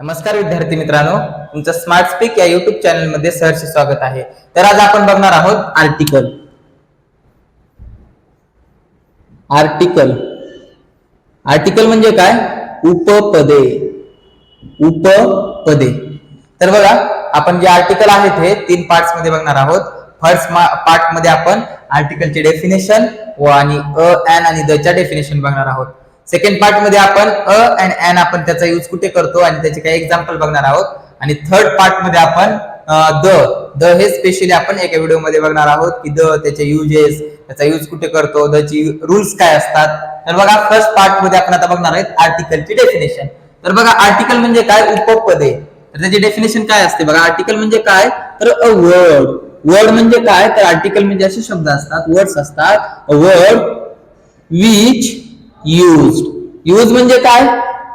नमस्कार विद्यार्थी मित्रांनो, तुमचं स्मार्ट स्पीक या युट्यूब चॅनल मध्ये सहर्ष स्वागत आहे। तर आज आपण बघणार आहोत आर्टिकल। आर्टिकल म्हणजे काय? उपपदे। तर बघा, आपण जे आर्टिकल आहेत हे तीन पार्ट्स मध्ये बघणार आहोत। फर्स्ट पार्ट मध्ये आपण आर्टिकलचे डेफिनेशन व आणि एन आणि द च्या डेफिनेशन बघणार आहोत। सेकंड पार्ट मध्ये आपण एंड एन आपण त्याचा यूज कुठे करतो आणि त्याचे काही एक्झाम्पल बघणार आहोत। आणि थर्ड पार्ट मध्ये आपण द हे स्पेशली आपण एका व्हिडिओ मध्ये बघणार आहोत की द त्याचे युजेस, त्याचा यूज कुठे करतो, द ची रूल्स काय असतात। तर बघा, फर्स्ट पार्ट मध्ये आपण आता बघणार आहोत आर्टिकलची डेफिनेशन। तर बघा, आर्टिकल म्हणजे काय? उपपदे। तर त्याची डेफिनेशन काय असते बघा। आर्टिकल म्हणजे काय? तर अ वर्ड म्हणजे काय? तर आर्टिकल म्हणजे असे शब्द असतात, वर्ड्स असतात, अ वर्ड विच यूज म्हणजे काय?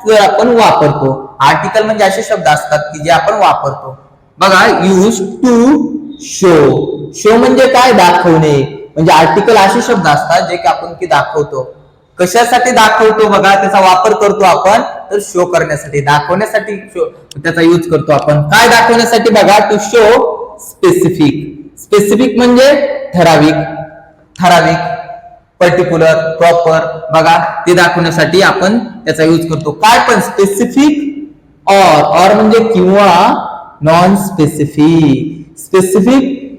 तर आपण वापरतो। आर्टिकल म्हणजे असे शब्द असतात की जे आपण वापरतो। बघा, यूज टू शो म्हणजे काय? दाखवणे। म्हणजे आर्टिकल असे शब्द असतात जे की आपण की दाखवतो। कशासाठी दाखवतो? बघा, त्याचा वापर करतो आपण तर शो करण्यासाठी, दाखवण्यासाठी त्याचा यूज करतो आपण। काय दाखवण्यासाठी? बघा, टू शो स्पेसिफिक म्हणजे ठराविक, पर्टिक्युलर, प्रॉपर। बघा, ते दाखवण्यासाठी आपण त्याचा यूज करतो। काय पण? स्पेसिफिक और म्हणजे किंवा नॉन स्पेसिफिक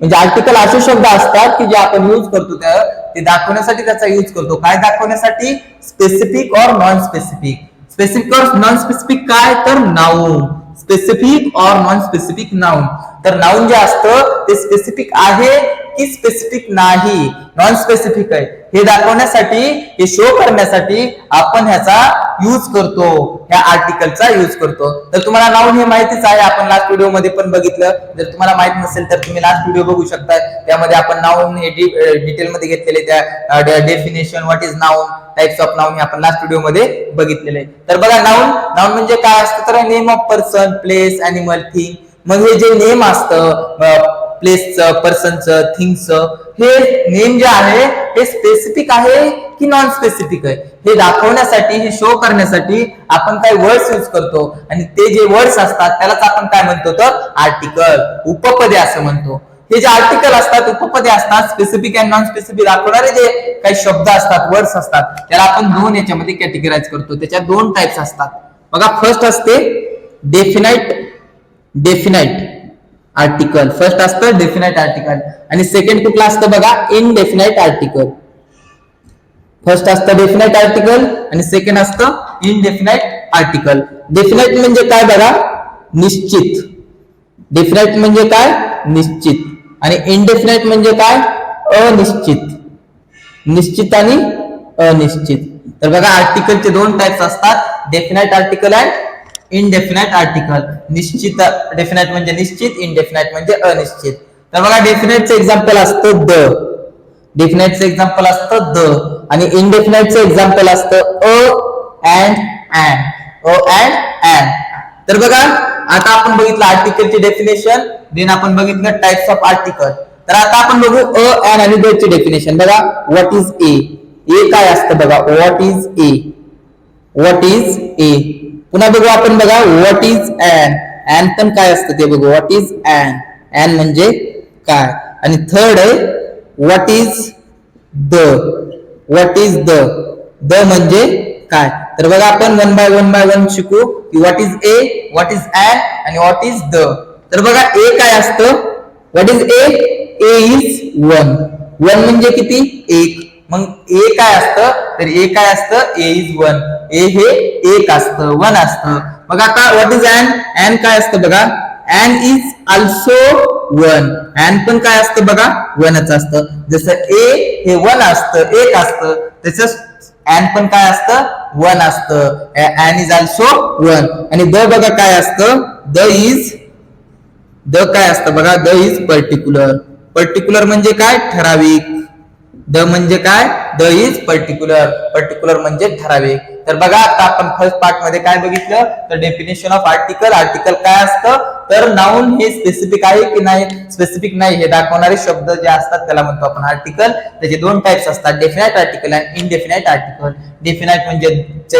म्हणजे आर्टिकल असे शब्द असतात की जे आपण यूज करतो ते दाखवण्यासाठी त्याचा यूज करतो। काय दाखवण्यासाठी? स्पेसिफिक और नॉन स्पेसिफिक। स्पेसिफिक और नॉन स्पेसिफिक काय? तर नाउन। स्पेसिफिक और नॉन स्पेसिफिक नाउन। तर नाउन जे असतं ते स्पेसिफिक आहे की स्पेसिफिक नाही, नॉन स्पेसिफिक आहे, हे दाखवण्यासाठी, हे शो करण्यासाठी आपण ह्याचा यूज करतो, ह्या आर्टिकलचा यूज करतो। तर तुम्हाला नाउन हे माहितीच आहे, आपण लास्ट व्हिडिओ मध्ये पण बघितलं। जर तुम्हाला माहित नसेल तर तुम्ही लास्ट व्हिडिओ बघू शकता, त्यामध्ये आपण नाउन हे डिटेल मध्ये घेतलेले, त्या definition, what is noun, types of noun हे आपण लास्ट व्हिडिओ मध्ये बघितलेले। तर बघा, नाउन म्हणजे काय असतं? तर name of person, place, animal, thing. मग हे जे नेम असतं, प्लेसचं, पर्सनचं, थिंगचं, हे नेम जे आहे हे स्पेसिफिक आहे की नॉन स्पेसिफिक आहे, हे दाखवण्यासाठी, हे शो करण्यासाठी आपण काही वर्ड्स यूज करतो। आणि ते जे वर्ड्स असतात त्यालाच आपण काय म्हणतो? तर आर्टिकल, उपपदे असं म्हणतो। हे जे आर्टिकल असतात, उपपदे असतात, स्पेसिफिक अँड नॉन स्पेसिफिक दाखवणारे जे काही शब्द असतात, वर्ड्स असतात, त्याला आपण दोन याच्यामध्ये कॅटेगराइज करतो। त्याच्या दोन टाइप्स असतात। बघा, फर्स्ट असते डेफिनाइट आर्टिकल। फर्स्ट असतं डेफिनाइट आर्टिकल आणि सेकंड कुठला असतं? बघा, इनडेफिनाइट आर्टिकल। फर्स्ट असतं डेफिनाइट आर्टिकल आणि सेकंड असतं इनडेफिनाइट आर्टिकल। डेफिनाइट म्हणजे काय? बघा, निश्चित। डेफिनाइट म्हणजे काय? निश्चित। आणि इनडेफिनाइट म्हणजे काय? अनिश्चित। निश्चित आणि अनिश्चित। तर बघा, आर्टिकलचे दोन टाइप्स असतात, definite article and indefinite article. निश्चित डेफिनाइट म्हणजे निश्चित, इनडेफिनाइट म्हणजे अनिश्चित। तर बघा, डेफिनाइटचं एक्झाम्पल असतं द, डेफिनाइटचं एक्झाम्पल असतं द, आणि इनडेफिनाइटचं एक्झाम्पल असतं अँड अँड। तर बघा, आता आपण बघितलं आर्टिकलची डेफिनेशन, देन आपण बघितलं टाइप्स ऑफ आर्टिकल। तर आता आपण बघू अँड आणि द ची डेफिनेशन। बघा, व्हॉट इज ए काय असतं? बघा, व्हॉट इज ए। पुन्हा बघू आपण, बघा, व्हॉट इज एन पण काय असतं ते बघू। व्हॉट इज एन म्हणजे काय। आणि थर्ड आहे व्हॉट इज द म्हणजे काय। तर बघा, आपण वन बाय वन शिकू की what is a, what is an आणि व्हॉट इज द। तर बघा, ए काय असतं? What is a is one म्हणजे किती? एक। मग ए काय असतं? तर ए काय असतं? ए इज वन, ए हे एक असतं, वन असतं। बघा, आता व्हॉट इज एन काय असतं? बघा, n is also one, n पण काय असतं? बघा, वनच असतं। जसं ए हे वन असतं, एक असतं, तसंच एन पण काय असतं? वन असतं, एन इज ऑल्सो वन। आणि द बघा काय असतं? द काय असतं? बघा, द इज पर्टिक्युलर म्हणजे काय? ठराविक। द म्हणजे काय? द इज पर्टिक्युलर म्हणजे ठराविक। तर बघा, आता आपण फर्स्ट पार्ट मध्ये काय बघितलं? तर डेफिनेशन ऑफ आर्टिकल। आर्टिकल काय असतं? तर नाउन हे स्पेसिफिक आहे की नाही, स्पेसिफिक नाही हे दाखवणारे शब्द जे असतात त्याला म्हणतो आपण आर्टिकल। त्याचे दोन टाइप्स असतात, डेफिनाइट आर्टिकल आणि इनडेफिनाइट आर्टिकल। डेफिनाइट म्हणजे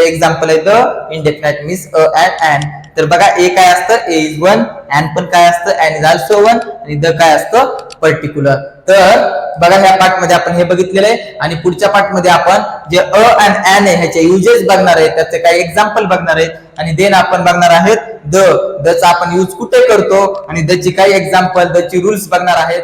एक्झाम्पल आहे द, इनडेफिनाइट मीन्स अँड तर बघा ए काय असतं, ए इज वन, अँड पण काय असतं, अँड इज ऑल्सो वन, आणि द काय असतं, पर्टिक्युलर. तर बघा ह्या पार्ट मध्ये आपण हे बघितलेलं आहे आणि पुढच्या पार्ट मध्ये आपण जे अ अँड अँड आहे ह्याचे युजेस बघणार आहेत, त्याचे काही एक्झाम्पल बघणार आहेत आणि देन आपण बघणार आहेत द चा आपण यूज कुठे करतो आणि द ची काही एक्झाम्पल, द ची रूल्स बघणार आहेत.